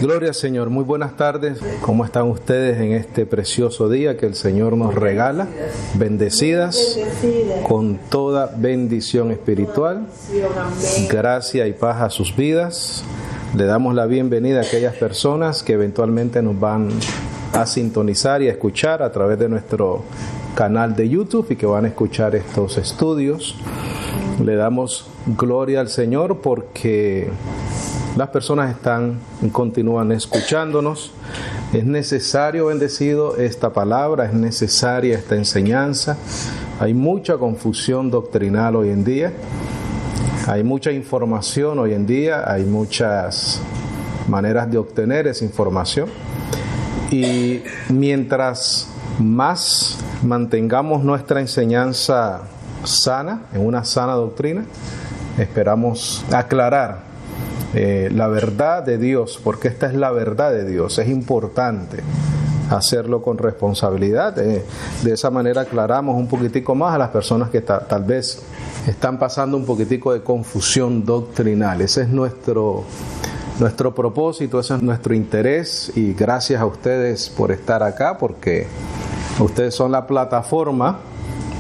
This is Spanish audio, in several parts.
Gloria al Señor, muy buenas tardes. ¿Cómo están ustedes en este precioso día que el Señor nos regala? Bendecidas con toda bendición espiritual, gracia y paz a sus vidas. Le damos la bienvenida a aquellas personas que eventualmente nos van a sintonizar y a escuchar a través de nuestro canal de YouTube y que van a escuchar estos estudios. Le damos gloria al Señor porque las personas continúan escuchándonos. Es necesario, bendecido, esta palabra, es necesaria esta enseñanza. Hay mucha confusión doctrinal hoy en día. Hay mucha información hoy en día. Hay muchas maneras de obtener esa información. Y mientras más mantengamos nuestra enseñanza sana, en una sana doctrina, esperamos aclarar la verdad de Dios, porque esta es la verdad de Dios. Es importante hacerlo con responsabilidad. De esa manera aclaramos un poquitico más a las personas que tal vez están pasando un poquitico de confusión doctrinal. Ese es nuestro propósito, ese es nuestro interés, y gracias a ustedes por estar acá, porque ustedes son la plataforma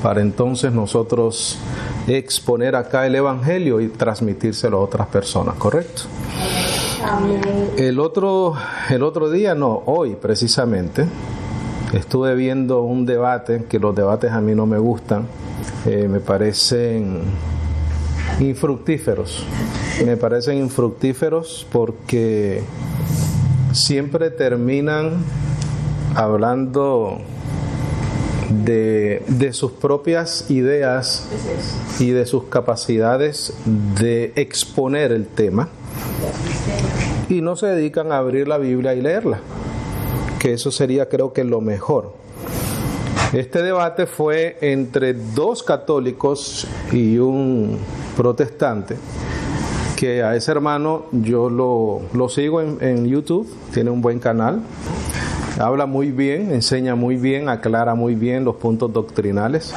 para entonces nosotros exponer acá el Evangelio y transmitírselo a otras personas, ¿correcto? Amén. Hoy precisamente, estuve viendo un debate, que los debates a mí no me gustan, me parecen infructíferos. Me parecen infructíferos porque siempre terminan hablando de sus propias ideas y de sus capacidades de exponer el tema, y no se dedican a abrir la Biblia y leerla, que eso sería, creo que, lo mejor. Este debate fue entre dos católicos y un protestante, que a ese hermano yo lo sigo en YouTube, tiene un buen canal. Habla muy bien, enseña muy bien, aclara muy bien los puntos doctrinales.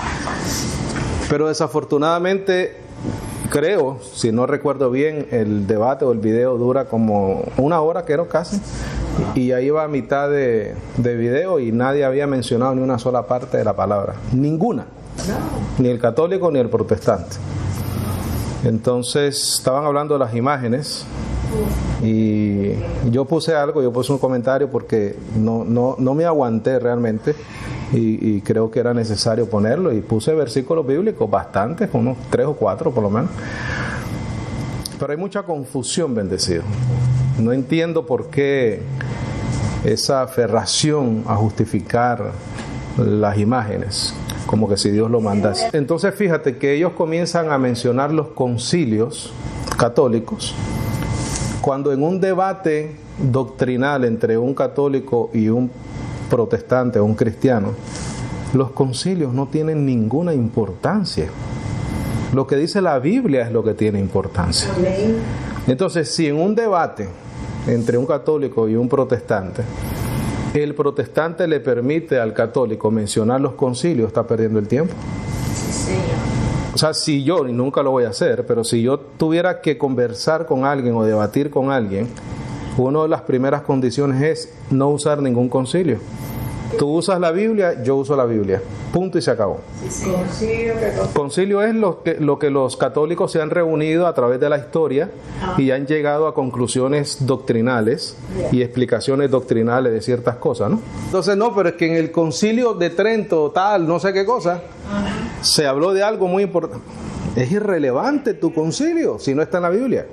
Pero desafortunadamente, creo, si no recuerdo bien, el debate o el video dura como una hora, creo, casi. Y ahí va a mitad de video y nadie había mencionado ni una sola parte de la palabra. Ninguna. Ni el católico ni el protestante. Entonces, estaban hablando de las imágenes. Y yo puse un comentario porque no me aguanté realmente, y creo que era necesario ponerlo, y puse versículos bíblicos bastantes, unos 3 o 4 por lo menos. Pero hay mucha confusión, bendecido. No entiendo por qué esa aferración a justificar las imágenes, como que si Dios lo mandase. Entonces fíjate que ellos comienzan a mencionar los concilios católicos, cuando en un debate doctrinal entre un católico y un protestante o un cristiano, los concilios no tienen ninguna importancia. Lo que dice la Biblia es lo que tiene importancia. Entonces, si en un debate entre un católico y un protestante, el protestante le permite al católico mencionar los concilios, está perdiendo el tiempo. O sea, si yo, y nunca lo voy a hacer, pero si yo tuviera que conversar con alguien o debatir con alguien, una de las primeras condiciones es no usar ningún concilio. Tú usas la Biblia, yo uso la Biblia. Punto y se acabó. Concilio es lo que los católicos se han reunido a través de la historia y han llegado a conclusiones doctrinales y explicaciones doctrinales de ciertas cosas, ¿no? Entonces, no, pero es que en el concilio de Trento, tal, no sé qué cosa, se habló de algo muy importante. Es irrelevante tu concilio si no está en la Biblia.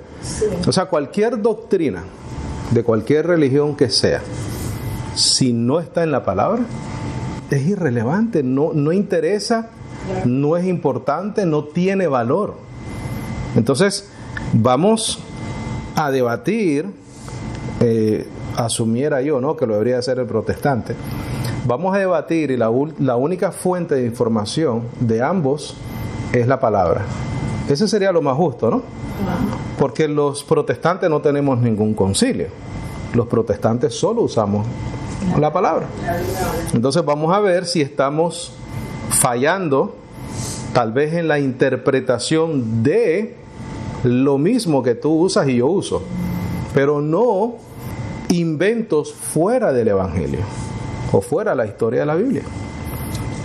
O sea, cualquier doctrina de cualquier religión que sea, si no está en la palabra, es irrelevante, no interesa, no es importante, no tiene valor. Entonces, vamos a debatir, asumiera yo, ¿no?, que lo debería hacer el protestante. Vamos a debatir, y la única fuente de información de ambos es la palabra. Ese sería lo más justo, ¿no? Porque los protestantes no tenemos ningún concilio. Los protestantes solo usamos la palabra. Entonces vamos a ver si estamos fallando tal vez en la interpretación de lo mismo que tú usas y yo uso, pero no inventos fuera del Evangelio o fuera de la historia de la Biblia.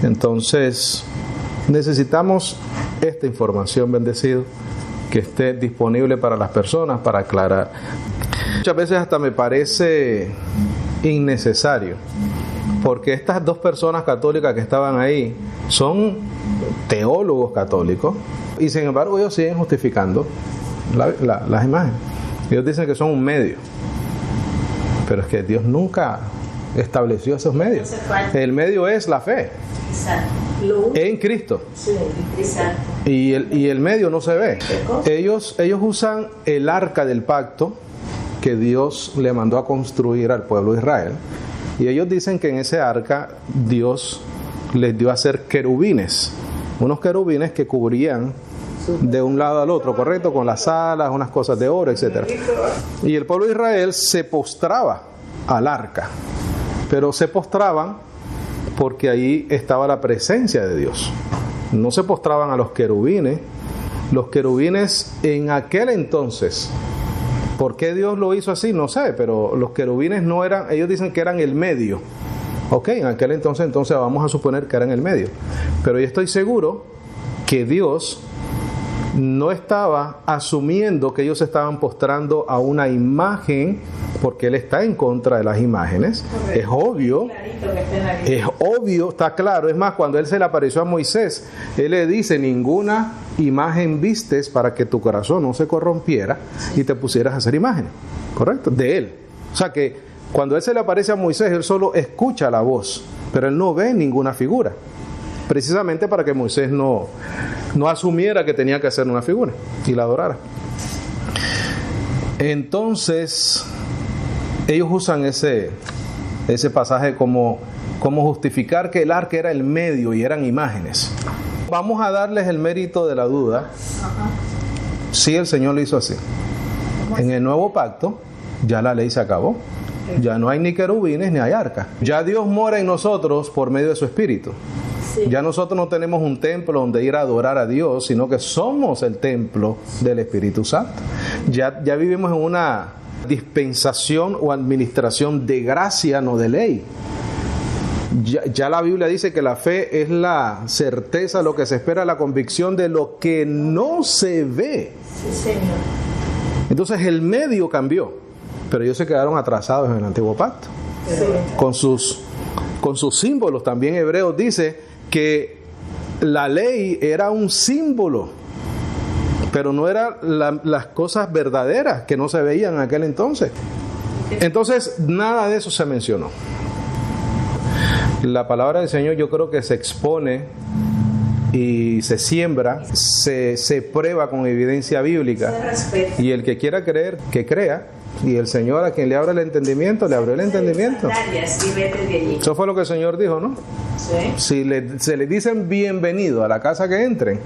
Entonces, necesitamos esta información, bendecido, que esté disponible para las personas para aclarar. Muchas veces hasta me parece innecesario, porque estas dos personas católicas que estaban ahí son teólogos católicos y sin embargo ellos siguen justificando las imágenes. Ellos dicen que son un medio, pero es que Dios nunca estableció esos medios. El medio es la fe en Cristo, y el medio no se ve. Ellos usan el arca del pacto que Dios le mandó a construir al pueblo de Israel, y ellos dicen que en ese arca Dios les dio a hacer querubines, unos querubines que cubrían de un lado al otro, correcto, con las alas, unas cosas de oro, etcétera. Y el pueblo de Israel se postraba al arca, pero se postraban porque ahí estaba la presencia de Dios. No se postraban a los querubines. Los querubines en aquel entonces, ¿por qué Dios lo hizo así? No sé, pero los querubines no eran, ellos dicen que eran el medio. Ok, en aquel entonces vamos a suponer que eran el medio. Pero yo estoy seguro que Dios no estaba asumiendo que ellos estaban postrando a una imagen, porque Él está en contra de las imágenes. Es obvio, está claro. Es más, cuando Él se le apareció a Moisés, Él le dice: ninguna imagen vistes para que tu corazón no se corrompiera y te pusieras a hacer imágenes, ¿correcto? De Él. O sea que cuando Él se le aparece a Moisés, Él solo escucha la voz, pero Él no ve ninguna figura, precisamente para que Moisés no asumiera que tenía que hacer una figura y la adorara. Entonces ellos usan ese pasaje como justificar que el arca era el medio y eran imágenes. Vamos a darles el mérito de la duda. Sí, el Señor lo hizo así. En el nuevo pacto ya la ley se acabó. Ya no hay ni querubines ni hay arca. Ya Dios mora en nosotros por medio de su Espíritu. Ya nosotros no tenemos un templo donde ir a adorar a Dios, sino que somos el templo del Espíritu Santo. Ya vivimos en una dispensación o administración de gracia, no de ley. Ya la Biblia dice que la fe es la certeza, lo que se espera, la convicción de lo que no se ve. Sí, Señor. Entonces el medio cambió, pero ellos se quedaron atrasados en el antiguo pacto. Sí. Con sus símbolos. También Hebreos dice que la ley era un símbolo, pero no eran las cosas verdaderas que no se veían en aquel entonces. Entonces nada de eso se mencionó. La palabra del Señor, yo creo que se expone y se siembra, se prueba con evidencia bíblica, y el que quiera creer, que crea. Y el Señor, a quien le abra el entendimiento, le abrió el entendimiento. Eso fue lo que el Señor dijo, ¿no? Sí. Se le dicen bienvenido a la casa que entren,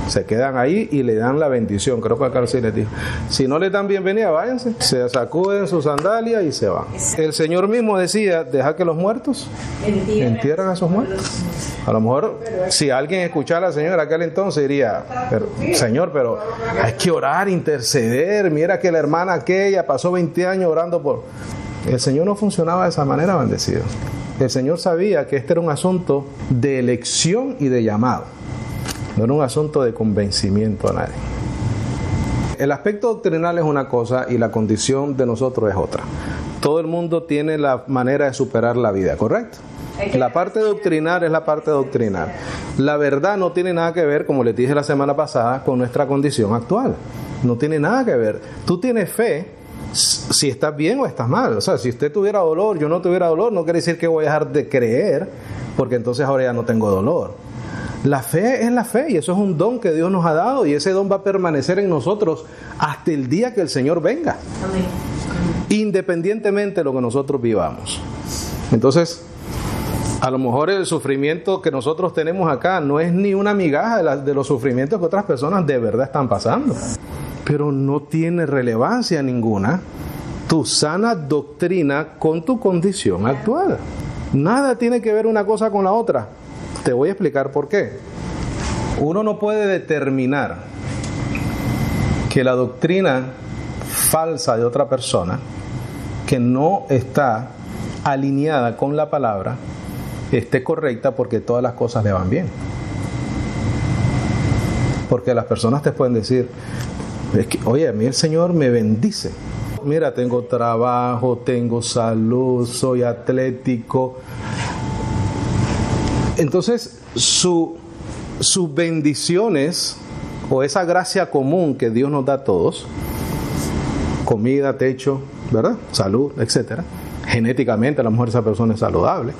se quedan ahí y le dan la bendición. Creo que acá sí les dijo. Si no les dan bienvenida, váyanse. Se sacuden sus sandalias y se van. El Señor mismo decía: deja que los muertos entierran a sus muertos. A lo mejor, si alguien escuchara al Señor aquel entonces, diría: Señor, pero hay que orar, interceder. Mira que la hermana aquella pasó 20 años orando por... El Señor no funcionaba de esa manera, bendecido. El Señor sabía que este era un asunto de elección y de llamado. No era un asunto de convencimiento a nadie. El aspecto doctrinal es una cosa y la condición de nosotros es otra. Todo el mundo tiene la manera de superar la vida, ¿correcto? La parte doctrinal es la parte doctrinal. La verdad no tiene nada que ver, como les dije la semana pasada, con nuestra condición actual. No tiene nada que ver. Tú tienes fe si estás bien o estás mal. O sea, si usted tuviera dolor, yo no tuviera dolor, no quiere decir que voy a dejar de creer, porque entonces ahora ya no tengo dolor. La fe es la fe, y eso es un don que Dios nos ha dado, y ese don va a permanecer en nosotros hasta el día que el Señor venga. Amén. Independientemente de lo que nosotros vivamos. Entonces, a lo mejor el sufrimiento que nosotros tenemos acá no es ni una migaja de los sufrimientos que otras personas de verdad están pasando, pero no tiene relevancia ninguna tu sana doctrina con tu condición actual. Nada tiene que ver una cosa con la otra. Te voy a explicar por qué. Uno no puede determinar que la doctrina falsa de otra persona que no está alineada con la palabra esté correcta, porque todas las cosas le van bien. Porque las personas te pueden decir, es que, oye, a mí el Señor me bendice. Mira, tengo trabajo, tengo salud, soy atlético. Entonces, sus bendiciones, o esa gracia común que Dios nos da a todos, comida, techo, ¿verdad? Salud, etcétera. Genéticamente, a lo mejor esa persona es saludable.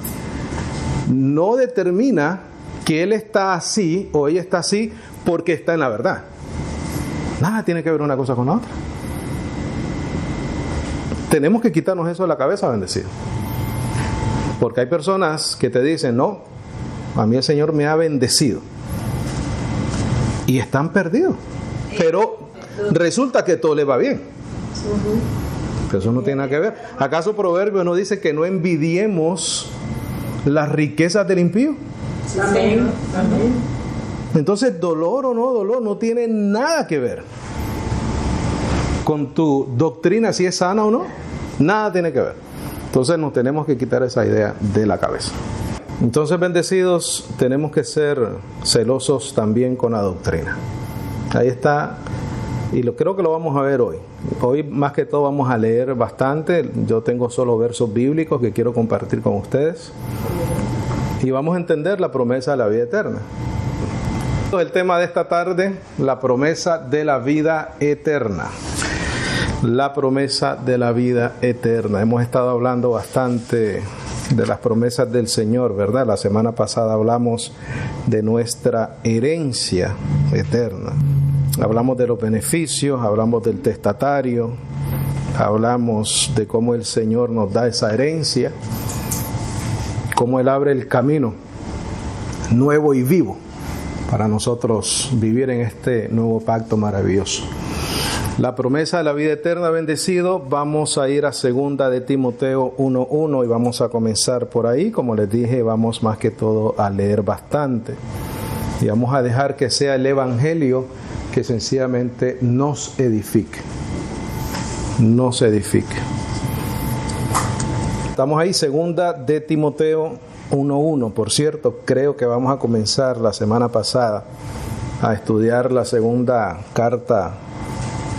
No determina que él está así o ella está así porque está en la verdad. Nada tiene que ver una cosa con la otra. Tenemos que quitarnos eso de la cabeza, bendecido. Porque hay personas que te dicen, no, a mí el Señor me ha bendecido. Y están perdidos. Pero resulta que todo le va bien. Pero eso no tiene nada que ver. ¿Acaso Proverbio no dice que no envidiemos las riquezas del impío? Amén. Amén. Entonces, dolor o no dolor no tiene nada que ver con tu doctrina, si es sana o no. Nada tiene que ver. Entonces nos tenemos que quitar esa idea de la cabeza. Entonces, bendecidos, tenemos que ser celosos también con la doctrina. Ahí está, y creo que lo vamos a ver hoy. Hoy más que todo vamos a leer bastante. Yo tengo solo versos bíblicos que quiero compartir con ustedes. Y vamos a entender la promesa de la vida eterna. El tema de esta tarde, la promesa de la vida eterna. La promesa de la vida eterna. Hemos estado hablando bastante de las promesas del Señor, ¿verdad? La semana pasada hablamos de nuestra herencia eterna. Hablamos de los beneficios, hablamos del testatario, hablamos de cómo el Señor nos da esa herencia, cómo Él abre el camino nuevo y vivo para nosotros vivir en este nuevo pacto maravilloso. La promesa de la vida eterna, bendecido. Vamos a ir a 2 de Timoteo 1:1 y vamos a comenzar por ahí. Como les dije, vamos más que todo a leer bastante. Y vamos a dejar que sea el Evangelio que sencillamente nos edifique. Nos edifique. Estamos ahí, 2 de Timoteo 1:1. Por cierto, creo que vamos a comenzar la semana pasada a estudiar la segunda carta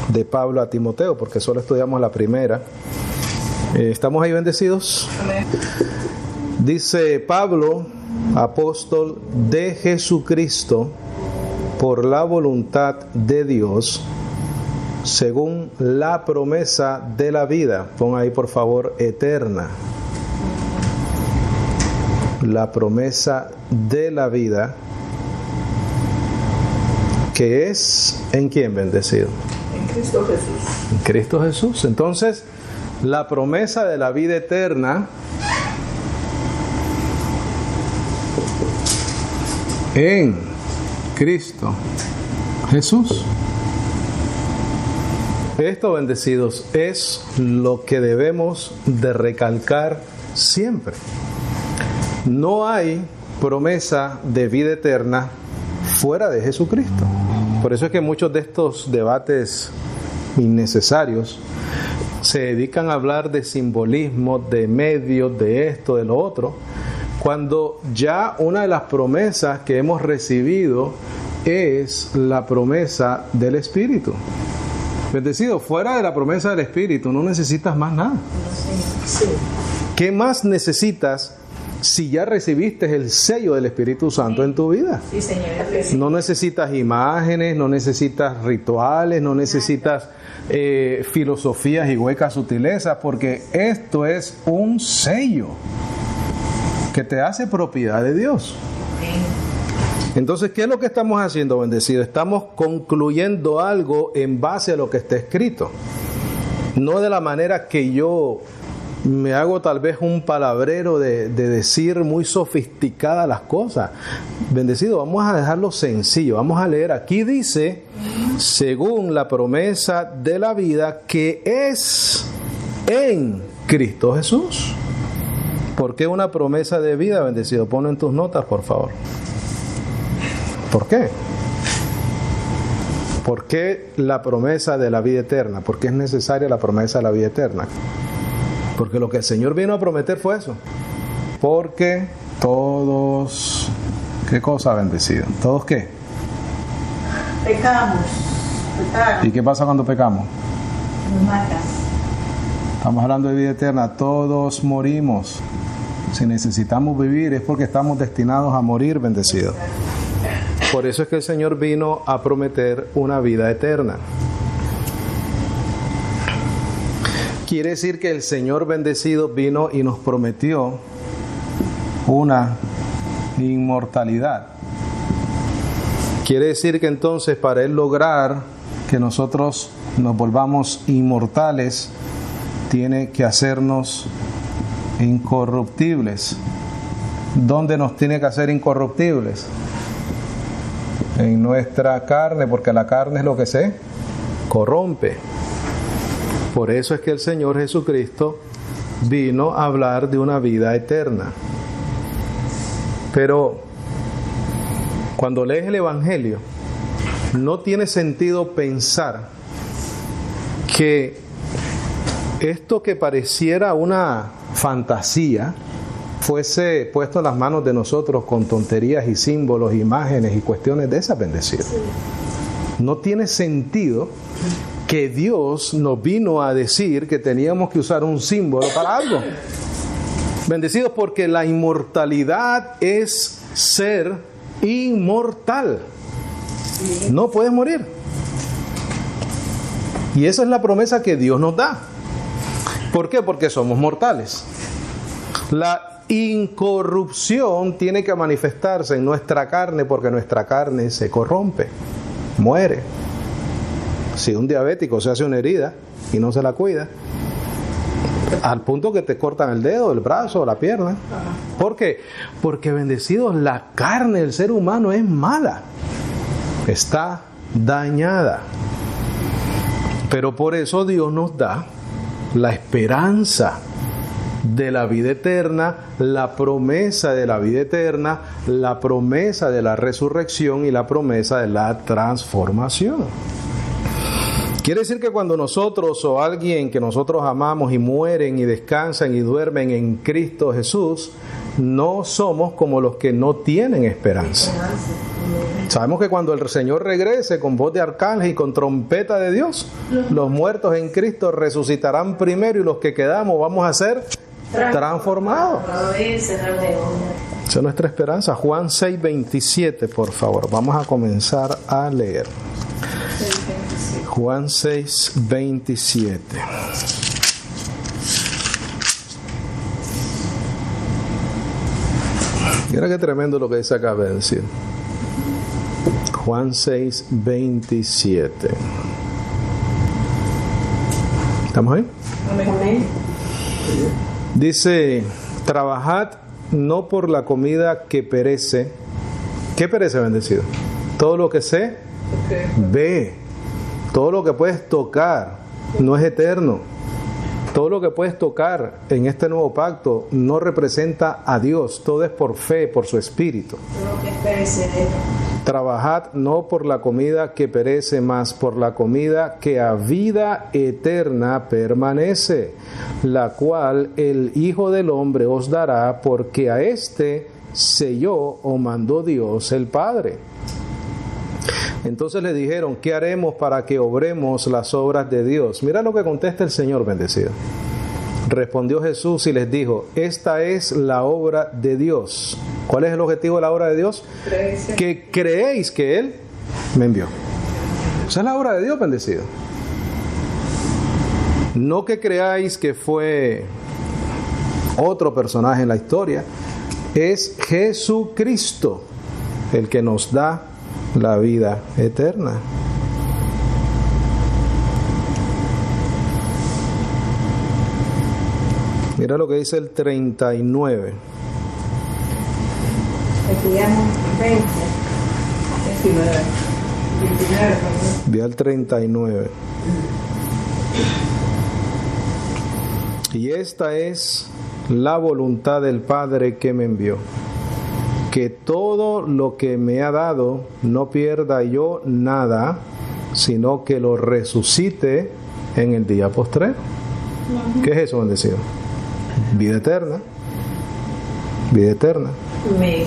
de Pablo a Timoteo, porque solo estudiamos la primera. ¿Estamos ahí, bendecidos? Amén. Dice Pablo, apóstol de Jesucristo, por la voluntad de Dios, según la promesa de la vida. Pon ahí, por favor, eterna. La promesa de la vida, que es ¿en quién, bendecido? En Cristo Jesús. En Cristo Jesús. Entonces, la promesa de la vida eterna en Cristo Jesús. Esto, bendecidos, es lo que debemos de recalcar siempre. No hay promesa de vida eterna fuera de Jesucristo. Por eso es que muchos de estos debates innecesarios se dedican a hablar de simbolismo, de medios, de esto, de lo otro, cuando ya una de las promesas que hemos recibido es la promesa del Espíritu. Bendecido, fuera de la promesa del Espíritu no necesitas más nada. Sí. ¿Qué más necesitas si ya recibiste el sello del Espíritu Santo en tu vida? Sí, Señor. No necesitas imágenes, no necesitas rituales, no necesitas filosofías y huecas sutilezas, porque esto es un sello que te hace propiedad de Dios. Entonces, ¿qué es lo que estamos haciendo, bendecido? Estamos concluyendo algo en base a lo que está escrito. No de la manera que yo me hago tal vez un palabrero de decir muy sofisticadas las cosas. Bendecido, vamos a dejarlo sencillo. Vamos a leer. Aquí dice, según la promesa de la vida que es en Cristo Jesús. ¿Por qué una promesa de vida, bendecido? Ponlo en tus notas, por favor. ¿Por qué? ¿Por qué la promesa de la vida eterna? ¿Por qué es necesaria la promesa de la vida eterna? Porque lo que el Señor vino a prometer fue eso. Porque todos, ¿qué cosa bendecido? ¿Todos qué? Pecamos. ¿Y qué pasa cuando pecamos? Nos matan. Estamos hablando de vida eterna. Todos morimos. Si necesitamos vivir es porque estamos destinados a morir bendecidos. Por eso es que el Señor vino a prometer una vida eterna. Quiere decir que el Señor bendecido vino y nos prometió una inmortalidad. Quiere decir que entonces para Él lograr que nosotros nos volvamos inmortales, tiene que hacernos incorruptibles. ¿Dónde nos tiene que hacer incorruptibles? En nuestra carne, porque la carne es lo que se corrompe. Por eso es que el Señor Jesucristo vino a hablar de una vida eterna. Pero cuando lees el Evangelio, no tiene sentido pensar que esto que pareciera una fantasía fuese puesto en las manos de nosotros con tonterías y símbolos, imágenes y cuestiones de esas bendecidas. No tiene sentido que Dios nos vino a decir que teníamos que usar un símbolo para algo. Bendecidos, porque la inmortalidad es ser inmortal. No puedes morir. Y esa es la promesa que Dios nos da. ¿Por qué? Porque somos mortales. La incorrupción tiene que manifestarse en nuestra carne, porque nuestra carne se corrompe, muere. Si un diabético se hace una herida y no se la cuida, al punto que te cortan el dedo, el brazo, la pierna. ¿Por qué? Porque bendecidos, la carne del ser humano es mala, está dañada. Pero por eso Dios nos da la esperanza de la vida eterna, la promesa de la vida eterna, la promesa de la resurrección y la promesa de la transformación. Quiere decir que cuando nosotros o alguien que nosotros amamos y mueren y descansan y duermen en Cristo Jesús, no somos como los que no tienen esperanza. Sabemos que cuando el Señor regrese con voz de arcángel y con trompeta de Dios, los muertos en Cristo resucitarán primero y los que quedamos vamos a ser transformados. Esa es nuestra esperanza. Juan 6:27, por favor. Vamos a comenzar a leer. Juan 6:27. Mira qué tremendo lo que dice acá, bendecido. Juan 6:27. ¿Estamos ahí? Amén. Dice: trabajad no por la comida que perece. ¿Qué perece, bendecido? Todo lo que se ve. Todo lo que puedes tocar no es eterno. Todo lo que puedes tocar en este nuevo pacto no representa a Dios. Todo es por fe, por su espíritu. Lo que es perecedero. Trabajad no por la comida que perece, mas por la comida que a vida eterna permanece, la cual el Hijo del Hombre os dará, porque a éste selló o mandó Dios el Padre. Entonces le dijeron: ¿qué haremos para que obremos las obras de Dios? Mira lo que contesta el Señor bendecido. Respondió Jesús y les dijo: esta es la obra de Dios. ¿Cuál es el objetivo de la obra de Dios? Que creéis que Él me envió. Esa es la obra de Dios, bendecido. No que creáis que fue otro personaje en la historia. Es Jesucristo el que nos da la vida eterna. Mira lo que dice el 39. Estudiamos 20. 29. 29, Ve al 39. Y esta es la voluntad del Padre que me envió, que todo lo que me ha dado no pierda yo nada, sino que lo resucite en el día postrero. ¿Qué es eso, bendecido? Vida eterna. Vida eterna. Amén.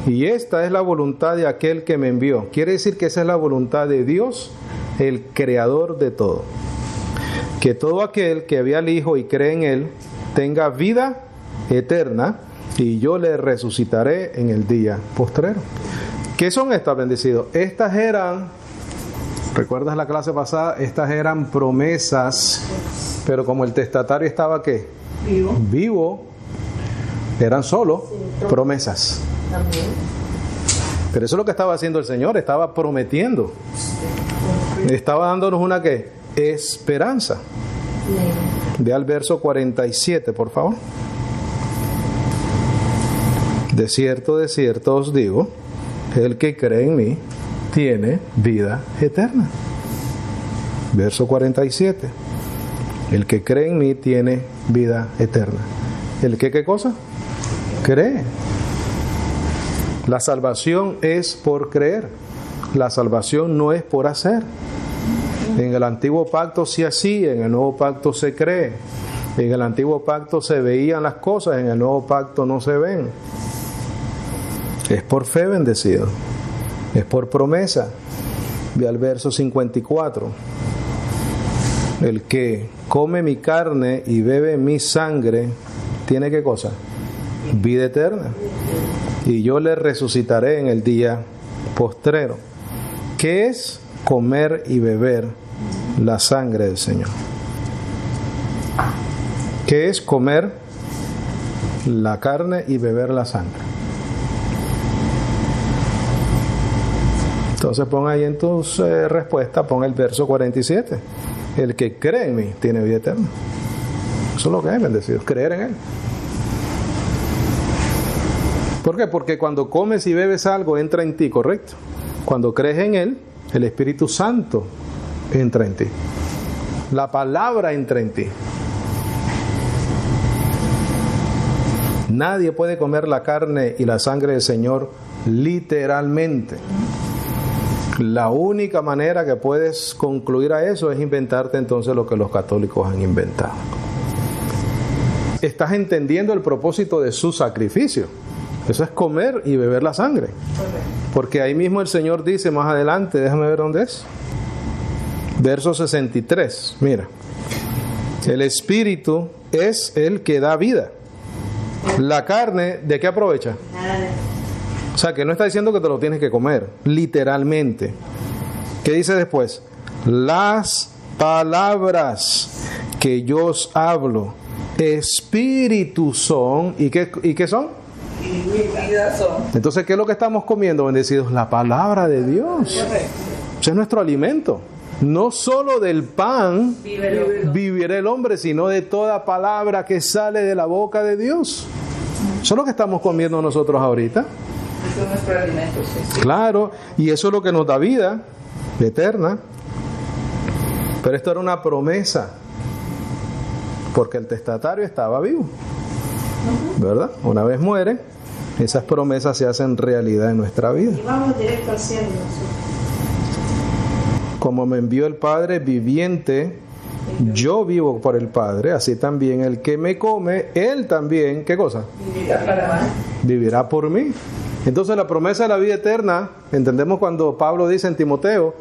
Sí. Y esta es la voluntad de aquel que me envió. Quiere decir que esa es la voluntad de Dios, el creador de todo. Que todo aquel que ve al Hijo y cree en Él tenga vida eterna, y yo le resucitaré en el día postrero. ¿Qué son estas, bendecidos? Estas eran, ¿recuerdas la clase pasada? Estas eran promesas, pero como el testatario estaba ¿qué? Vivo, eran solo promesas. Amén. Pero eso es lo que estaba haciendo el Señor, estaba prometiendo. Estaba dándonos una ¿qué? Esperanza. Amén. Ve al verso 47, por favor. De cierto os digo, el que cree en mí tiene vida eterna. Verso 47. El que cree en mí tiene vida eterna. ¿El que qué cosa? Cree. La salvación es por creer. La salvación no es por hacer. En el antiguo pacto se hacía, en el nuevo pacto se cree. En el antiguo pacto se veían las cosas, en el nuevo pacto no se ven. Es por fe, bendecido. Es por promesa. Ve al verso 54. El que come mi carne y bebe mi sangre, ¿tiene qué cosa? Vida eterna. Y yo le resucitaré en el día postrero. ¿Qué es comer y beber la sangre del Señor? ¿Qué es comer la carne y beber la sangre? Entonces pon ahí en tus respuestas, pon el verso 47. El que cree en mí tiene vida eterna. Eso es lo que es, bendecido, creer en Él. ¿Por qué? Porque cuando comes y bebes algo entra en ti, ¿correcto? Cuando crees en Él, el Espíritu Santo entra en ti. La palabra entra en ti. Nadie puede comer la carne y la sangre del Señor literalmente. La única manera que puedes concluir a eso es inventarte entonces lo que los católicos han inventado. Estás entendiendo el propósito de su sacrificio. Eso es comer y beber la sangre. Porque ahí mismo el Señor dice más adelante, déjame ver dónde es. Verso 63, mira. El Espíritu es el que da vida. La carne, ¿de qué aprovecha? O sea, que no está diciendo que te lo tienes que comer, literalmente. ¿Qué dice después? Las palabras que yo os hablo, espíritu son, ¿y qué son? Y vida son. Entonces, ¿qué es lo que estamos comiendo, bendecidos? La palabra de Dios. Ese es nuestro alimento. No solo del pan vivirá el hombre, sino de toda palabra que sale de la boca de Dios. Eso es lo que estamos comiendo nosotros ahorita. Eso es nuestro alimento, sí. Claro, y eso es lo que nos da vida eterna. Pero esto era una promesa, porque el testatario estaba vivo, ¿verdad? Una vez muere, esas promesas se hacen realidad en nuestra vida. Y vamos directo al cielo nosotros. Como me envió el Padre viviente, yo vivo por el Padre, así también el que me come, él también, ¿qué cosa? Vivirá por mí. Entonces la promesa de la vida eterna, entendemos cuando Pablo dice en Timoteo,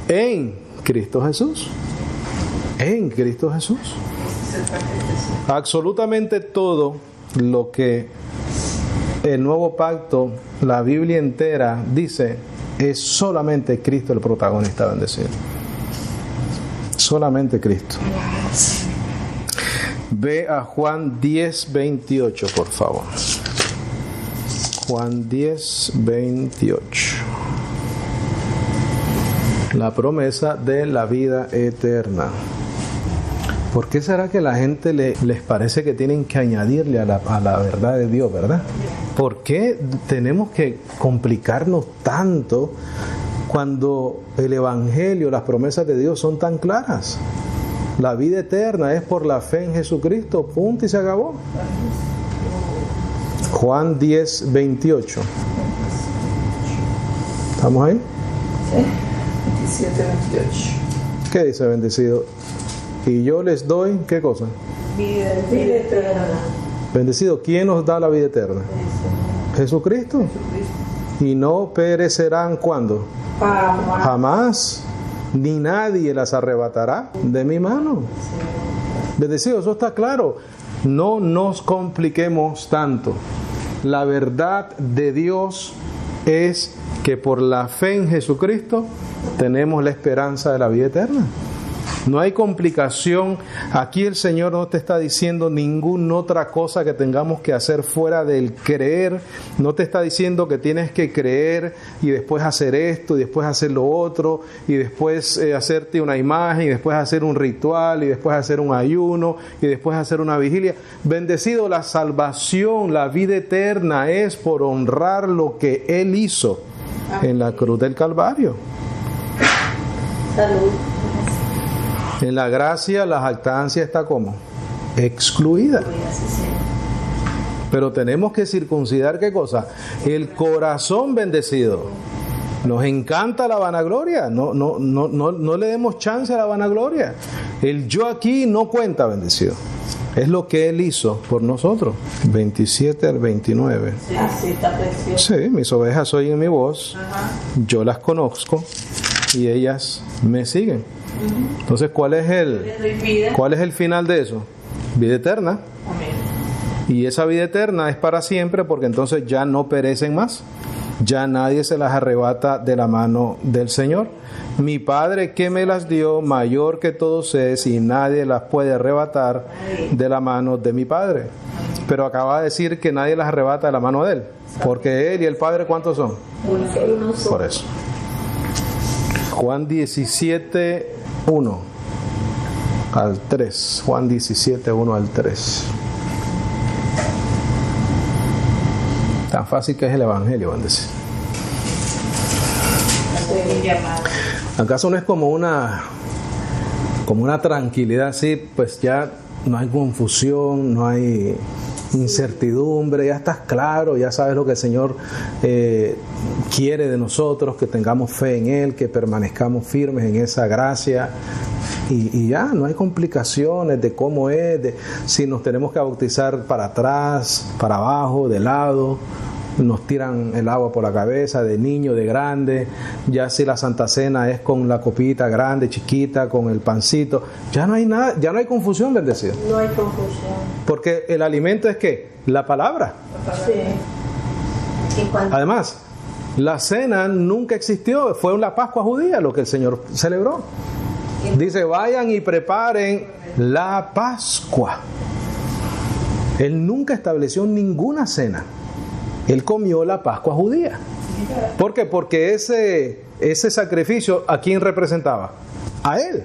en Cristo Jesús. En Cristo Jesús. Absolutamente todo lo que el nuevo pacto, la Biblia entera dice, es solamente Cristo el protagonista, bendecido. Solamente Cristo. Ve a Juan 10:28, por favor. Juan 10:28. La promesa de la vida eterna. ¿Por qué será que a la gente les parece que tienen que añadirle a la verdad de Dios, verdad? ¿Por qué tenemos que complicarnos tanto cuando el Evangelio, las promesas de Dios son tan claras? La vida eterna es por la fe en Jesucristo, punto y se acabó. Juan 10:28. ¿Estamos ahí? Sí, 27:28. ¿Qué dice, bendecido? Y yo les doy, ¿qué cosa? Vida eterna. Bendecido, ¿quién nos da la vida eterna? Jesucristo. Y no perecerán, ¿cuándo? Jamás, ni nadie las arrebatará de mi mano. Bendecido, eso está claro. No nos compliquemos tanto. La verdad de Dios es que por la fe en Jesucristo tenemos la esperanza de la vida eterna. No hay complicación. Aquí el Señor no te está diciendo ninguna otra cosa que tengamos que hacer fuera del creer. No te está diciendo que tienes que creer y después hacer esto y después hacer lo otro y después hacerte una imagen y después hacer un ritual y después hacer un ayuno y después hacer una vigilia. Bendecido, la salvación, la vida eterna es por honrar lo que Él hizo en la cruz del Calvario. Salud. En la gracia, la jactancia está como excluida. Pero tenemos que circuncidar, ¿qué cosa? El corazón, bendecido. Nos encanta la vanagloria. No le demos chance a la vanagloria. El yo aquí no cuenta, bendecido. Es lo que Él hizo por nosotros. 27 al 29. Sí, está precioso. Sí, mis ovejas oyen mi voz. Yo las conozco y ellas me siguen. Entonces, ¿cuál es el final de eso? Vida eterna. Amén. Y esa vida eterna es para siempre, porque entonces ya no perecen más. Ya nadie se las arrebata de la mano del Señor. Mi Padre que me las dio, mayor que todos es, y nadie las puede arrebatar de la mano de mi Padre. Pero acaba de decir que nadie las arrebata de la mano de Él, porque Él y el Padre, ¿cuántos son? Uno solo. Por eso. Juan 17, 1 al 3. Juan 17, 1 al 3. Tan fácil que es el Evangelio, van a decir. ¿Acaso no es como una tranquilidad así? Pues ya no hay confusión, no hay incertidumbre, ya estás claro, ya sabes lo que el Señor quiere de nosotros, que tengamos fe en Él, que permanezcamos firmes en esa gracia y ya no hay complicaciones de cómo es, de si nos tenemos que bautizar para atrás, para abajo, de lado, nos tiran el agua por la cabeza, de niño, de grande, ya si la Santa Cena es con la copita grande, chiquita, con el pancito, ya no hay nada, ya no hay confusión, bendecido. No hay confusión. Porque el alimento es ¿qué? La palabra. Sí. Además, la cena nunca existió, fue la Pascua judía lo que el Señor celebró. Dice, vayan y preparen la Pascua. Él nunca estableció ninguna cena. Él comió la Pascua judía. ¿Por qué? Porque ese sacrificio, ¿a quién representaba? A Él.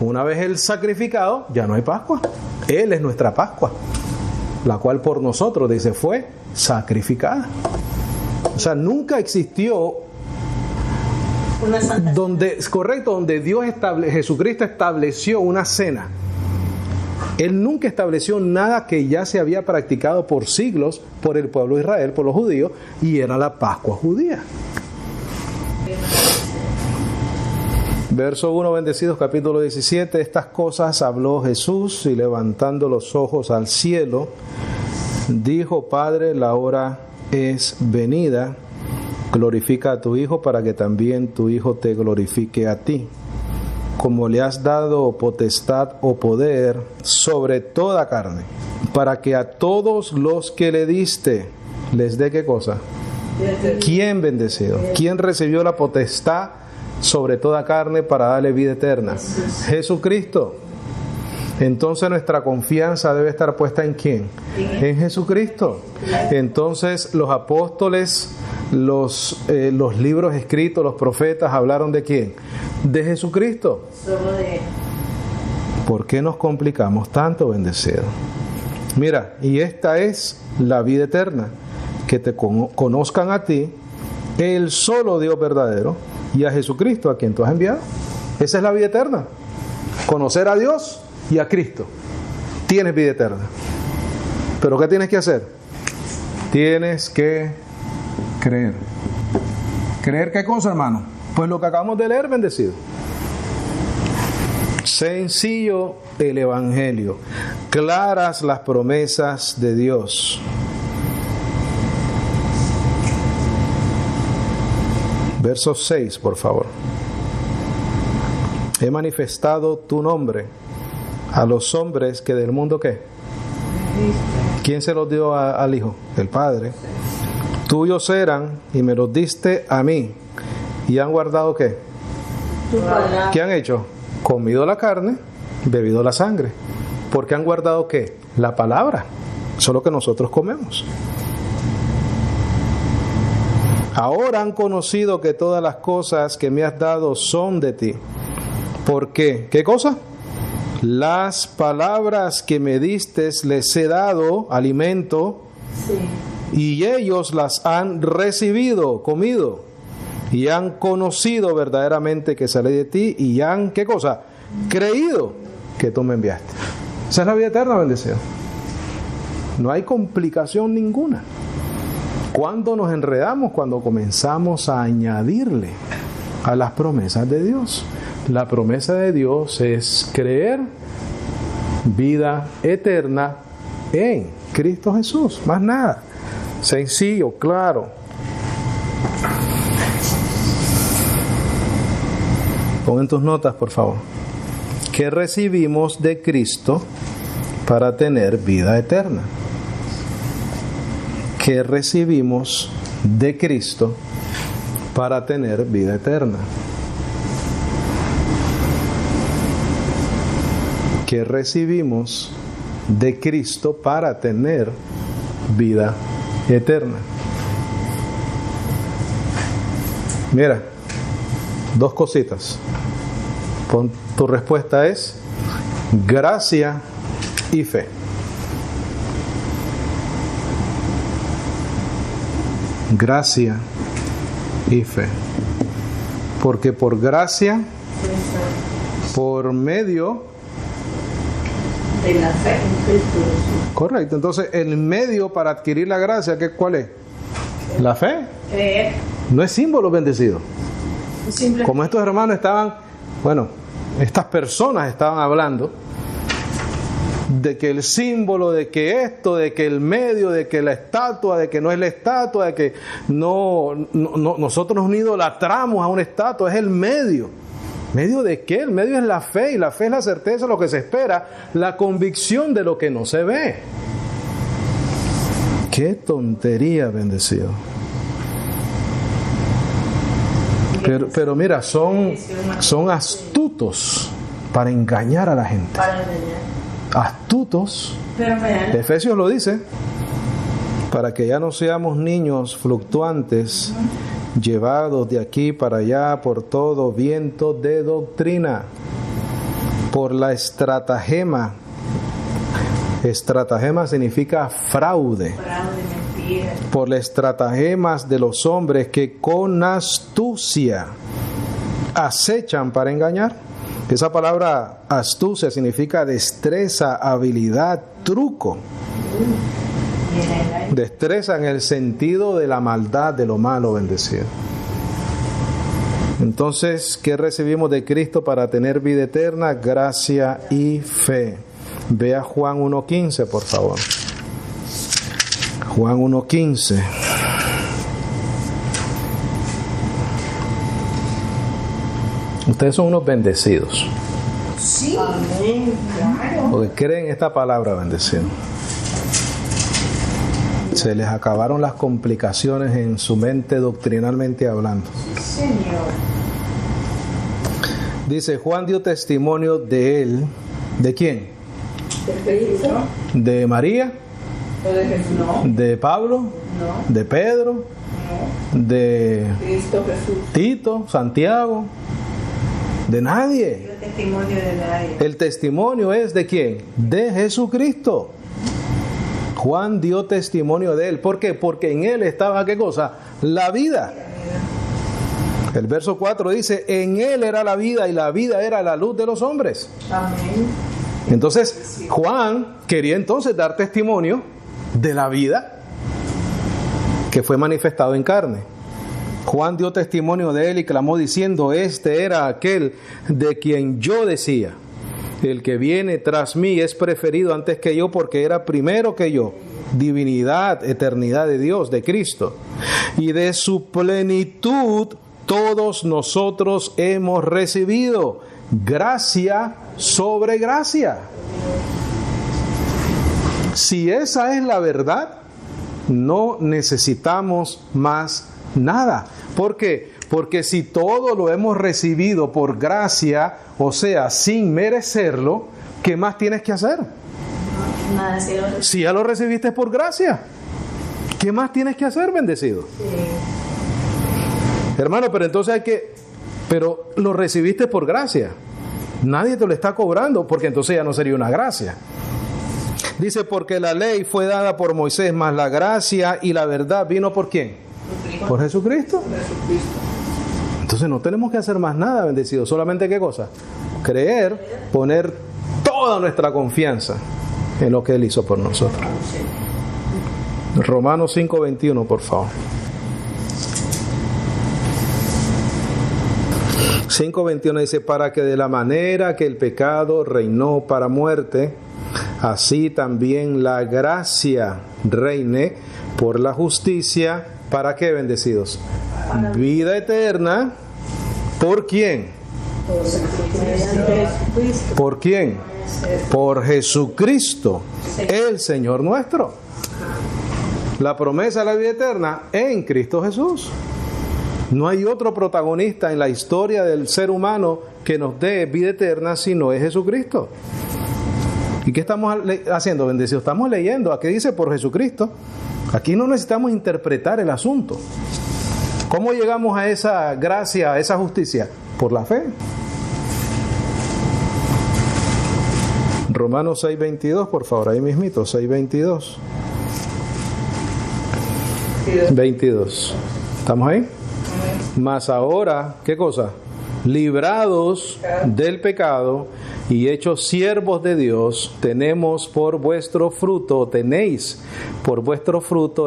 Una vez Él sacrificado, ya no hay Pascua. Él es nuestra Pascua, la cual por nosotros, dice, fue sacrificada. O sea, nunca existió donde Dios Jesucristo estableció una cena. Él nunca estableció nada que ya se había practicado por siglos por el pueblo de Israel, por los judíos, y era la Pascua judía. Verso 1, bendecidos, capítulo 17. Estas cosas habló Jesús y levantando los ojos al cielo, dijo, Padre, la hora es venida, glorifica a tu Hijo para que también tu Hijo te glorifique a ti. Como le has dado potestad o poder sobre toda carne, para que a todos los que le diste les dé ¿qué cosa? ¿Quién bendecido? ¿Quién recibió la potestad sobre toda carne para darle vida eterna? Jesucristo. Entonces nuestra confianza debe estar puesta ¿en quién? En Jesucristo. Entonces los apóstoles, los libros escritos, los profetas hablaron ¿de quién? De Jesucristo. ¿Por qué nos complicamos tanto, bendecido? Mira, y esta es la vida eterna, que te conozcan a ti, el solo Dios verdadero, y a Jesucristo a quien tú has enviado. Esa es la vida eterna. Conocer a Dios y a Cristo. Tienes vida eterna. ¿Pero qué tienes que hacer? Tienes que creer. ¿Creer qué cosa, hermano? Pues lo que acabamos de leer, bendecido. Sencillo el Evangelio, claras las promesas de Dios. Verso 6, por favor. He manifestado tu nombre a los hombres que del mundo, ¿qué? ¿Quién se los dio al Hijo? El Padre. Tuyos eran y me los diste a mí. ¿Y han guardado qué? Tu palabra. ¿Qué han hecho? Comido la carne, bebido la sangre. ¿Por qué han guardado qué? La palabra. Eso es lo que nosotros comemos. Ahora han conocido que todas las cosas que me has dado son de ti. ¿Por qué? ¿Qué cosa? Las palabras que me diste les he dado alimento, Sí. y ellos las han recibido, comido, y han conocido verdaderamente que salí de ti, y han, ¿qué cosa? Creído que tú me enviaste. Esa es la vida eterna, bendecido. No hay complicación ninguna. ¿Cuándo nos enredamos? Cuando comenzamos a añadirle a las promesas de Dios. La promesa de Dios es creer vida eterna en Cristo Jesús. Más nada. Sencillo, claro. Pon en tus notas, por favor. ¿Qué recibimos de Cristo para tener vida eterna? ¿Qué recibimos de Cristo para tener vida eterna? ¿Qué recibimos de Cristo para tener vida eterna? Mira, dos cositas. Tu respuesta es gracia y fe. Gracia y fe. Porque por gracia, por medio De la fe en Cristo Jesús. correcto. Entonces, el medio para adquirir la gracia, ¿cuál es? La fe. Creer. No es símbolo bendecido. Simple. Como estos hermanos estaban, estas personas estaban hablando de que el símbolo, de que esto, de que el medio, de que la estatua, de que no es la estatua, de que nosotros no idolatramos a una estatua, es el medio. ¿Medio de qué? El medio es la fe, y la fe es la certeza de lo que se espera, la convicción de lo que no se ve. ¡Qué tontería, bendecido! Pero mira, son astutos para engañar a la gente. Para engañar. Astutos. Pero real. Efesios lo dice, para que ya no seamos niños fluctuantes, llevados de aquí para allá por todo viento de doctrina, por la estratagema. Estratagema significa fraude. Fraude, mentira. Por las estratagemas de los hombres que con astucia acechan para engañar. Esa palabra astucia significa destreza, habilidad, truco. Destreza en el sentido de la maldad, de lo malo, bendecido. Entonces, ¿qué recibimos de Cristo para tener vida eterna? Gracia y fe. Ve a Juan 1:15, por favor. Juan 1:15. Ustedes son unos bendecidos. Sí. Amén. Claro. Porque creen esta palabra, bendecido. Se les acabaron las complicaciones en su mente doctrinalmente hablando. Señor. Dice, Juan dio testimonio de él. ¿De quién? ¿De Cristo? ¿De María? ¿O de Jesús? No. ¿De Pablo? No. ¿De Pedro? No. ¿De Cristo Jesús. Tito? ¿Santiago? De nadie. El testimonio de nadie. El testimonio es ¿de quién? De Jesucristo. Juan dio testimonio de él. ¿Por qué? Porque en él estaba, ¿qué cosa? La vida. El verso 4 dice, en él era la vida y la vida era la luz de los hombres. Amén. Entonces, Juan quería entonces dar testimonio de la vida que fue manifestado en carne. Juan dio testimonio de él y clamó diciendo, este era aquel de quien yo decía. El que viene tras mí es preferido antes que yo porque era primero que yo. Divinidad, eternidad de Dios, de Cristo. Y de su plenitud todos nosotros hemos recibido gracia sobre gracia. Si esa es la verdad, no necesitamos más nada. ¿Por qué? Porque si todo lo hemos recibido por gracia, o sea, sin merecerlo, ¿qué más tienes que hacer? Nada, si ya lo recibiste por gracia, ¿qué más tienes que hacer, bendecido? Sí. Hermano, pero entonces pero lo recibiste por gracia. Nadie te lo está cobrando, porque entonces ya no sería una gracia. Dice, porque la ley fue dada por Moisés, mas la gracia y la verdad vino ¿por quién? Por Jesucristo. Entonces no tenemos que hacer más nada, bendecido. Solamente ¿qué cosa? Creer, poner toda nuestra confianza en lo que Él hizo por nosotros. Romanos 5:21, por favor. 5:21 dice, para que de la manera que el pecado reinó para muerte, así también la gracia reine por la justicia. ¿Para qué, bendecidos? Vida eterna. ¿Por quién? ¿Por quién? Por Jesucristo, el Señor nuestro. La promesa de la vida eterna en Cristo Jesús. No hay otro protagonista en la historia del ser humano que nos dé vida eterna si no es Jesucristo. ¿Y qué estamos haciendo, bendecidos? Estamos leyendo. Aquí dice por Jesucristo. Aquí no necesitamos interpretar el asunto. ¿Cómo llegamos a esa gracia, a esa justicia? Por la fe. Romanos 6:22, por favor, ahí mismito, 6:22. 22. ¿Estamos ahí? Mas ahora, ¿qué cosa? Librados del pecado y hechos siervos de Dios, tenéis por vuestro fruto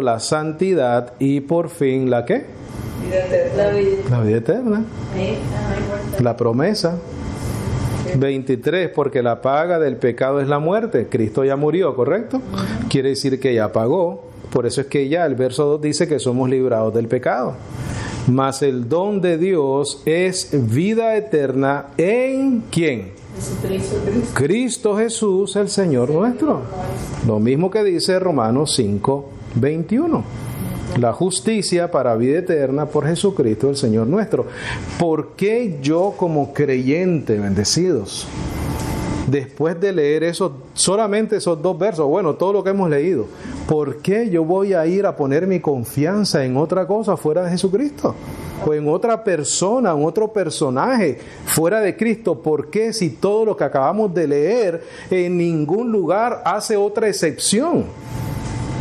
la santidad y por fin ¿la qué? La vida eterna. La promesa. 23, porque la paga del pecado es la muerte. Cristo ya murió, ¿correcto? Quiere decir que ya pagó. Por eso es que ya el verso 2 dice que somos librados del pecado. Mas el don de Dios es vida eterna en ¿quién? Cristo Jesús, el Señor nuestro. Lo mismo que dice Romanos 5:21. La justicia para vida eterna por Jesucristo, el Señor nuestro. ¿Por qué yo como creyente, bendecidos, después de leer solamente esos dos versos, bueno, todo lo que hemos leído, ¿por qué yo voy a ir a poner mi confianza en otra cosa fuera de Jesucristo? O en otra persona, en otro personaje fuera de Cristo. ¿Por qué si todo lo que acabamos de leer en ningún lugar hace otra excepción?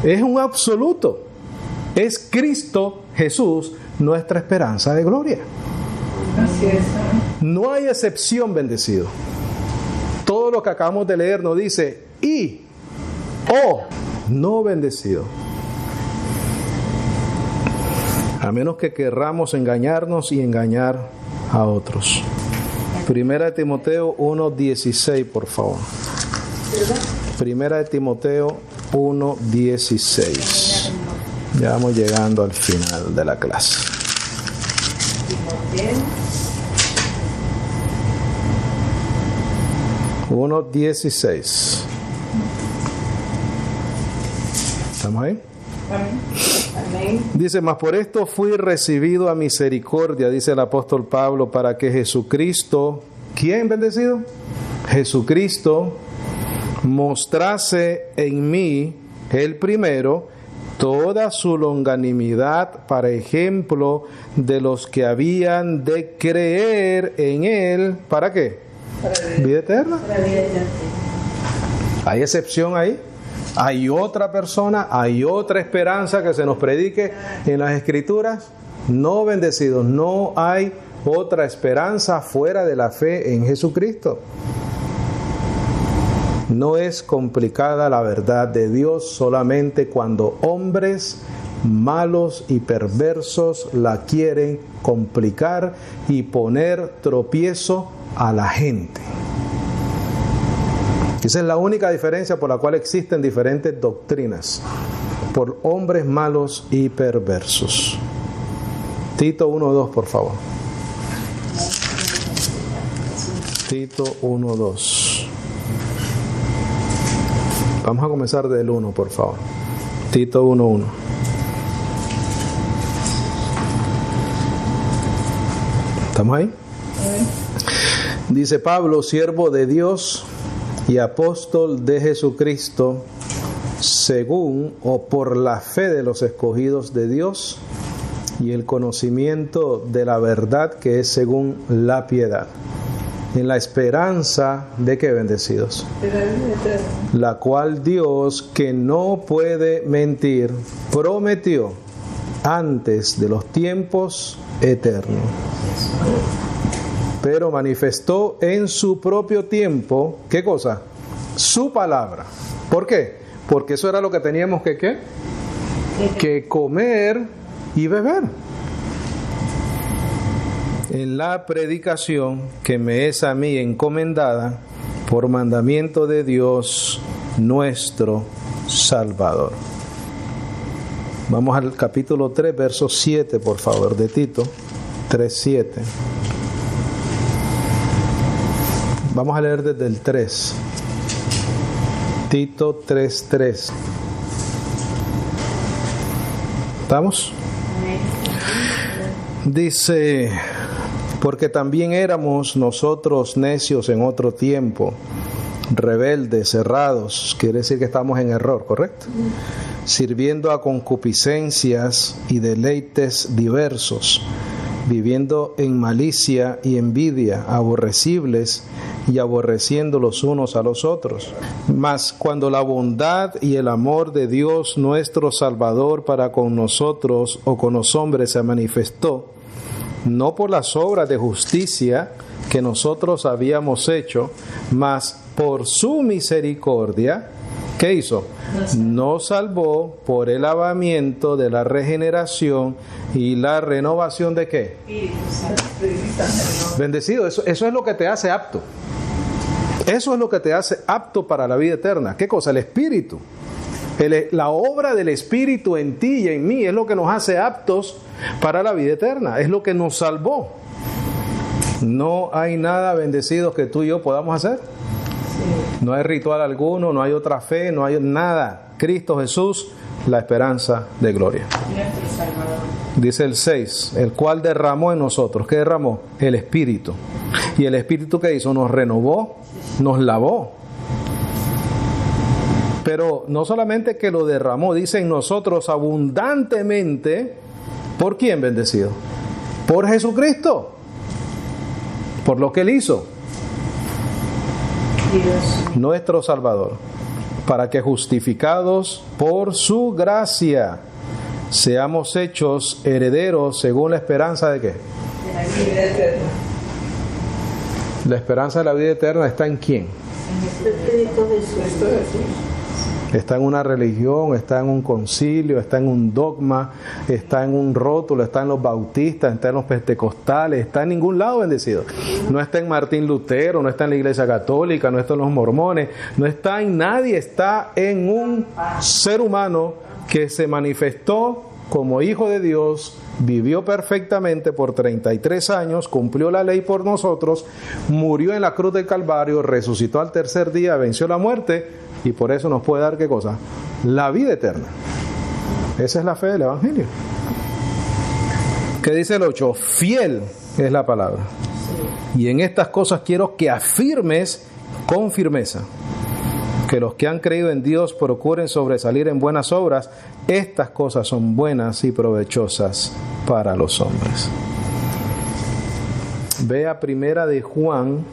Es un absoluto. Es Cristo Jesús nuestra esperanza de gloria. Así es. No hay excepción, bendecido. Todo lo que acabamos de leer nos dice no bendecido. A menos que querramos engañarnos y engañar a otros. Primera de Timoteo 1:16, por favor. Primera de Timoteo 1:16. Ya vamos llegando al final de la clase. 1:16. ¿Estamos ahí? Amén. Dice, mas por esto fui recibido a misericordia, dice el apóstol Pablo, para que Jesucristo, ¿quién bendecido? Jesucristo mostrase en mí, el primero, toda su longanimidad para ejemplo de los que habían de creer en Él. ¿Para qué? Vida eterna. Para vida eterna. ¿Hay excepción ahí? ¿Hay otra persona? ¿Hay otra esperanza que se nos predique en las Escrituras? No, bendecidos, no hay otra esperanza fuera de la fe en Jesucristo. No es complicada la verdad de Dios solamente cuando hombres malos y perversos la quieren complicar y poner tropiezo a la gente. Esa es la única diferencia por la cual existen diferentes doctrinas, por hombres malos y perversos. Tito 1:2, por favor. Tito 1:2. Vamos a comenzar del 1, por favor. Tito 1:1. ¿Estamos ahí? Dice Pablo, siervo de Dios y apóstol de Jesucristo, según o por la fe de los escogidos de Dios y el conocimiento de la verdad que es según la piedad, en la esperanza de que bendecidos, la cual Dios, que no puede mentir, prometió antes de los tiempos eternos, pero manifestó en su propio tiempo, ¿qué cosa? Su palabra. ¿Por qué? Porque eso era lo que teníamos que, ¿qué? Que comer y beber. En la predicación que me es a mí encomendada por mandamiento de Dios nuestro Salvador. Vamos al capítulo 3, verso 7, por favor, de Tito 3:7. Vamos a leer desde el 3. Tito 3:3. ¿Estamos? Dice, porque también éramos nosotros necios en otro tiempo, rebeldes, cerrados, quiere decir que estamos en error, ¿correcto? Sirviendo a concupiscencias y deleites diversos, viviendo en malicia y envidia, aborrecibles y aborreciendo los unos a los otros. Mas cuando la bondad y el amor de Dios nuestro Salvador para con nosotros o con los hombres se manifestó, no por las obras de justicia que nosotros habíamos hecho, mas por su misericordia, ¿qué hizo? Nos salvó por el lavamiento de la regeneración y la renovación de ¿qué? Bendecido, eso es lo que te hace apto. Eso es lo que te hace apto para la vida eterna. ¿Qué cosa? El Espíritu. La obra del Espíritu en ti y en mí es lo que nos hace aptos para la vida eterna. Es lo que nos salvó. No hay nada, bendecidos, que tú y yo podamos hacer. No hay ritual alguno, no hay otra fe, no hay nada. Cristo Jesús, la esperanza de gloria. Dice el 6, el cual derramó en nosotros. ¿Qué derramó? El Espíritu. ¿Y el Espíritu qué hizo? Nos renovó, nos lavó. Pero no solamente que lo derramó, dice en nosotros abundantemente. ¿Por quién, bendecido? Por Jesucristo. Por lo que Él hizo. Dios. Nuestro Salvador. Para que justificados por su gracia seamos hechos herederos según la esperanza de ¿qué? De la vida eterna. La esperanza de la vida eterna está en ¿quién? En Jesucristo. Está en una religión, está en un concilio, está en un dogma, está en un rótulo, está en los bautistas, está en los pentecostales, está en ningún lado, bendecido. No está en Martín Lutero, no está en la Iglesia Católica, no está en los mormones, no está en nadie, está en un ser humano que se manifestó como hijo de Dios, vivió perfectamente por 33 años, cumplió la ley por nosotros, murió en la cruz del Calvario, resucitó al tercer día, venció la muerte y por eso nos puede dar ¿qué cosa? La vida eterna. Esa es la fe del Evangelio. ¿Qué dice el 8? Fiel es la palabra. Y en estas cosas quiero que afirmes con firmeza que los que han creído en Dios procuren sobresalir en buenas obras. Estas cosas son buenas y provechosas para los hombres. Vea Primera de Juan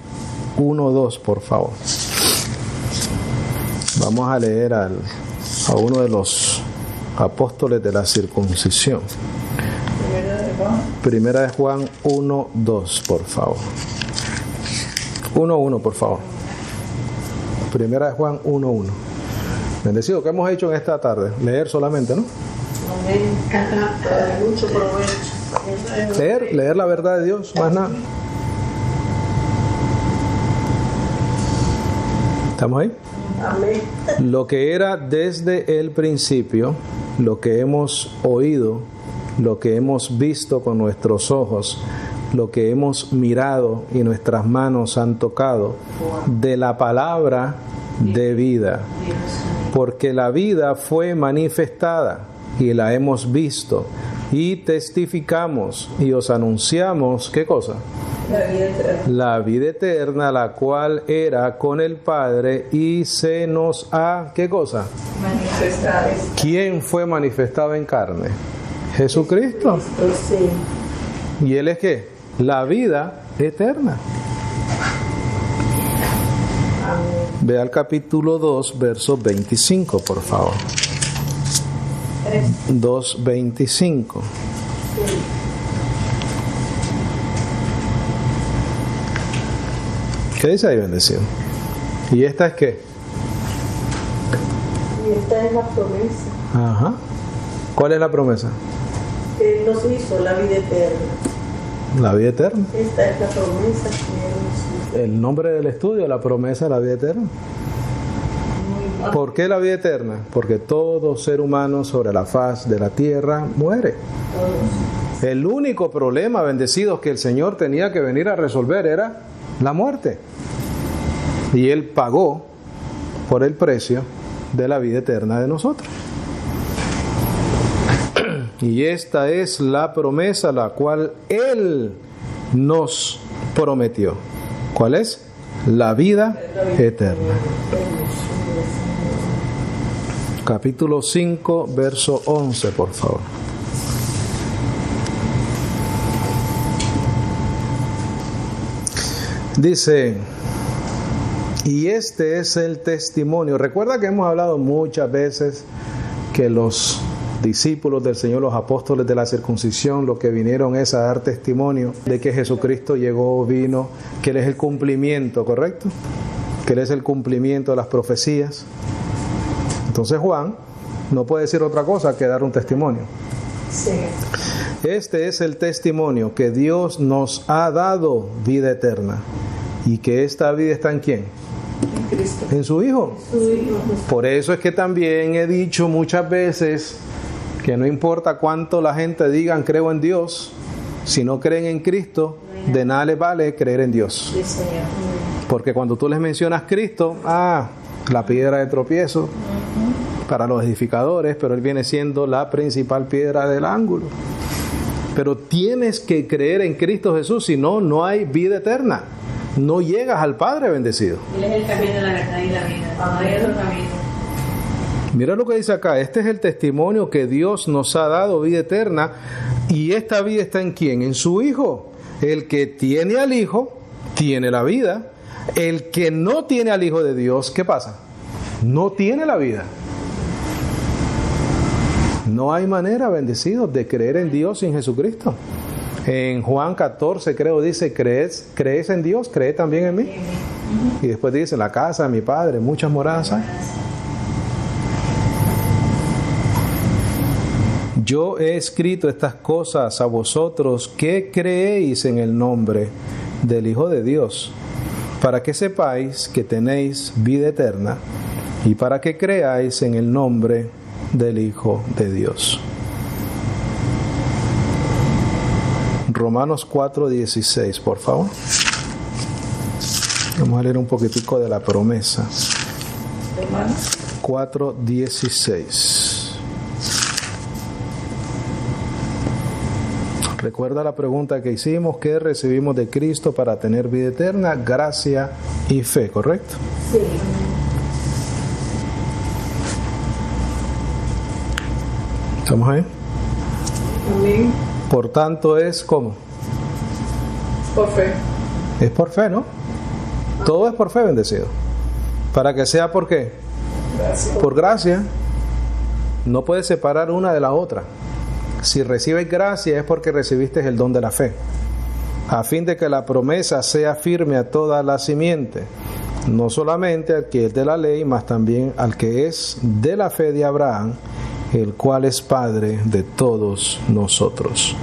1:2, por favor. Vamos a leer a uno de los apóstoles de la circuncisión. Primera de Juan 1:2, por favor. 1:1, por favor. Primera de Juan 1:1. Bendecido, ¿qué hemos hecho en esta tarde? Leer solamente, ¿no? Mucho provecho. Leer la verdad de Dios, más nada. ¿Estamos ahí? Amén. Lo que era desde el principio, lo que hemos oído, lo que hemos visto con nuestros ojos, lo que hemos mirado y nuestras manos han tocado, de la palabra de vida. Porque la vida fue manifestada y la hemos visto y testificamos y os anunciamos, ¿qué cosa? La vida eterna. La vida eterna, la cual era con el Padre y se nos ha, ¿qué cosa? Manifestada. ¿Quién fue manifestado en carne? Jesucristo. Sí. ¿Y Él es qué? La vida eterna. Ve al capítulo 2, verso 25, por favor. 2:25. ¿Qué dice ahí, bendecido? ¿Y esta es qué? Y esta es la promesa Ajá. ¿Cuál es la promesa? que Él nos hizo, la vida eterna. La vida eterna. Esta es la promesa que Él nos hizo. El nombre del estudio, la promesa de la vida eterna. ¿Por qué la vida eterna? Porque todo ser humano sobre la faz de la tierra muere. El único problema, bendecidos, que el Señor tenía que venir a resolver era la muerte. Y Él pagó por el precio de la vida eterna de nosotros. Y esta es la promesa la cual Él nos prometió. ¿Cuál es? La vida eterna. Capítulo 5, verso 11, por favor. Dice, y este es el testimonio. Recuerda que hemos hablado muchas veces que los discípulos del Señor, los apóstoles de la circuncisión, lo que vinieron es a dar testimonio de que Jesucristo llegó, vino, que Él es el cumplimiento, ¿correcto? Que Él es el cumplimiento de las profecías. Entonces Juan no puede decir otra cosa que dar un testimonio. Sí. Este es el testimonio, que Dios nos ha dado vida eterna. ¿Y que esta vida está en quién? En Cristo. En su Hijo. Su Hijo. Por eso es que también he dicho muchas veces que no importa cuánto la gente digan creo en Dios, si no creen en Cristo, de nada les vale creer en Dios. Sí, Señor. Porque cuando tú les mencionas Cristo, la piedra de tropiezo para los edificadores, pero Él viene siendo la principal piedra del ángulo. Pero tienes que creer en Cristo Jesús, si no, no hay vida eterna. No llegas al Padre, bendecido. Él es el camino, la verdad y la vida. No hay otro camino. Mira lo que dice acá. Este es el testimonio que Dios nos ha dado, vida eterna. ¿Y esta vida está en quién? En su Hijo. El que tiene al Hijo, tiene la vida. El que no tiene al Hijo de Dios, ¿qué pasa? No tiene la vida. No hay manera, bendecidos, de creer en Dios sin Jesucristo. En Juan 14, creo, dice, ¿crees en Dios? ¿Cree también en mí? Y después dice, la casa de mi Padre, muchas moradas hay. Yo he escrito estas cosas a vosotros que creéis en el nombre del Hijo de Dios, para que sepáis que tenéis vida eterna y para que creáis en el nombre del Hijo de Dios. Romanos 4:16, por favor. Vamos a leer un poquitico de la promesa. 4:16. Recuerda la pregunta que hicimos: ¿qué recibimos de Cristo para tener vida eterna? Gracia y fe, ¿correcto? Sí. ¿Estamos ahí? Amén. Por tanto, ¿es cómo? Por fe. Es por fe, ¿no? Todo es por fe, bendecido. Para que sea por qué. Gracias. Por gracia. No puedes separar una de la otra. Si recibes gracia es porque recibiste el don de la fe, a fin de que la promesa sea firme a toda la simiente, no solamente al que es de la ley, mas también al que es de la fe de Abraham, el cual es Padre de todos nosotros.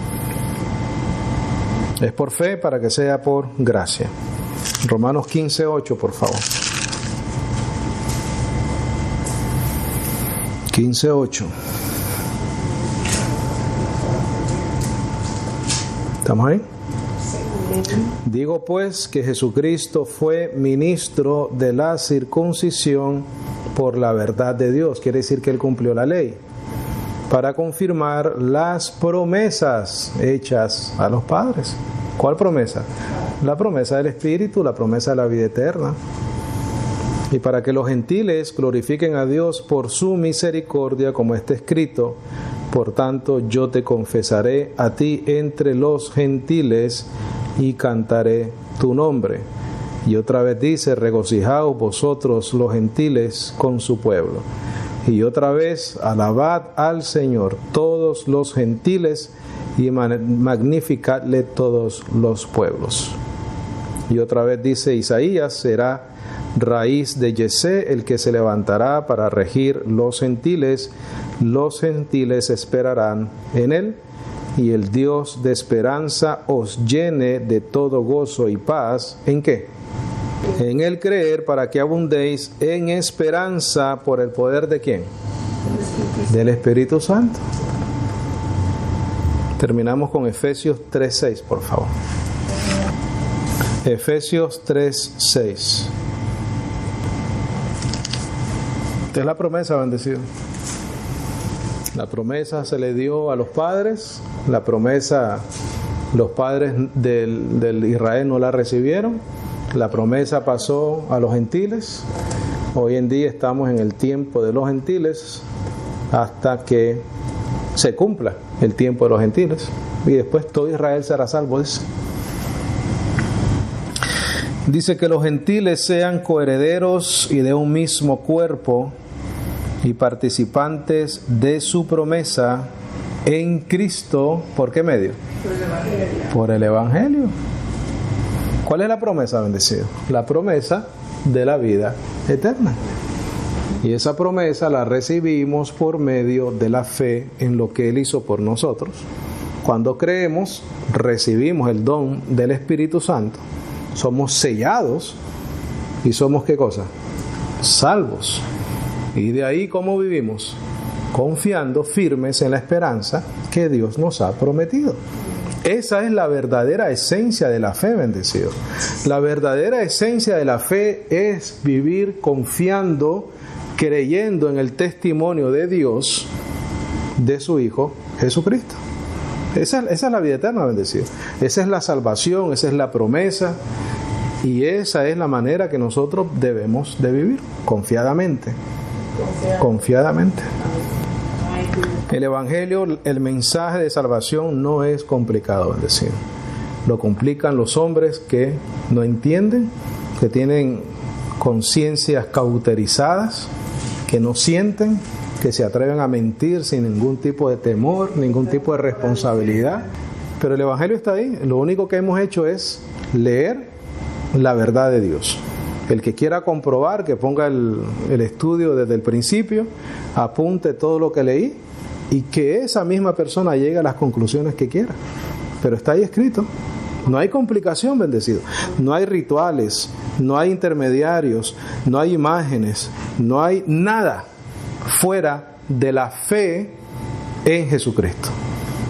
Es por fe para que sea por gracia. Romanos 15:8, por favor. 15:8. ¿Estamos ahí? Digo pues que Jesucristo fue ministro de la circuncisión por la verdad de Dios. Quiere decir que Él cumplió la ley para confirmar las promesas hechas a los padres. ¿Cuál promesa? La promesa del Espíritu, la promesa de la vida eterna. Y para que los gentiles glorifiquen a Dios por su misericordia, como está escrito: por tanto yo te confesaré a ti entre los gentiles y cantaré tu nombre. Y otra vez dice: regocijaos vosotros los gentiles con su pueblo. Y otra vez: alabad al Señor todos los gentiles y magnificadle todos los pueblos. Y otra vez dice Isaías: será raíz de Yesé el que se levantará para regir los gentiles esperarán en él, y el Dios de esperanza os llene de todo gozo y paz. ¿En qué? En el creer, para que abundéis en esperanza por el poder ¿de quién? Del Espíritu Santo. Terminamos con Efesios 3:6, por favor. Efesios 3:6. Esta es la promesa, bendecido. La promesa se le dio a los padres. La promesa, los padres del Israel no la recibieron. La promesa pasó a los gentiles. Hoy en día estamos en el tiempo de los gentiles hasta que se cumpla el tiempo de los gentiles. Y después todo Israel será salvo. Dice que los gentiles sean coherederos y de un mismo cuerpo y participantes de su promesa en Cristo. ¿Por qué medio? Por el Evangelio. ¿Cuál es la promesa, bendecido? La promesa de la vida eterna. Y esa promesa la recibimos por medio de la fe en lo que Él hizo por nosotros. Cuando creemos, recibimos el don del Espíritu Santo. Somos sellados y somos ¿qué cosa? Salvos. Y de ahí, ¿cómo vivimos? Confiando firmes en la esperanza que Dios nos ha prometido. Esa es la verdadera esencia de la fe, bendecido. La verdadera esencia de la fe es vivir confiando, creyendo en el testimonio de Dios, de su Hijo Jesucristo. Esa es la vida eterna, bendecido. Esa es la salvación, esa es la promesa. Y esa es la manera que nosotros debemos de vivir, confiadamente. Confiadamente. El Evangelio, el mensaje de salvación no es complicado, bendecido. Lo complican los hombres que no entienden, que tienen conciencias cauterizadas, que no sienten, que se atreven a mentir sin ningún tipo de temor, ningún tipo de responsabilidad. Pero el Evangelio está ahí. Lo único que hemos hecho es leer la verdad de Dios. El que quiera comprobar, que ponga el estudio desde el principio, apunte todo lo que leí y que esa misma persona llegue a las conclusiones que quiera. Pero está ahí escrito. No hay complicación, bendecido. No hay rituales, no hay intermediarios, no hay imágenes, no hay nada fuera de la fe en Jesucristo.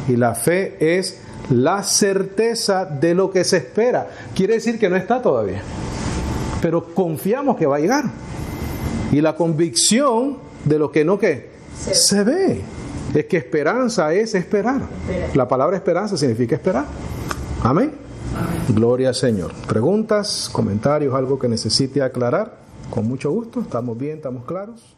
Y la fe es la certeza de lo que se espera. Quiere decir que no está todavía, pero confiamos que va a llegar. Y la convicción de lo que no se ve. Es que esperanza es esperar. La palabra esperanza significa esperar. Amén. Gloria al Señor. ¿Preguntas, comentarios, algo que necesite aclarar? Con mucho gusto. ¿Estamos bien? ¿Estamos claros?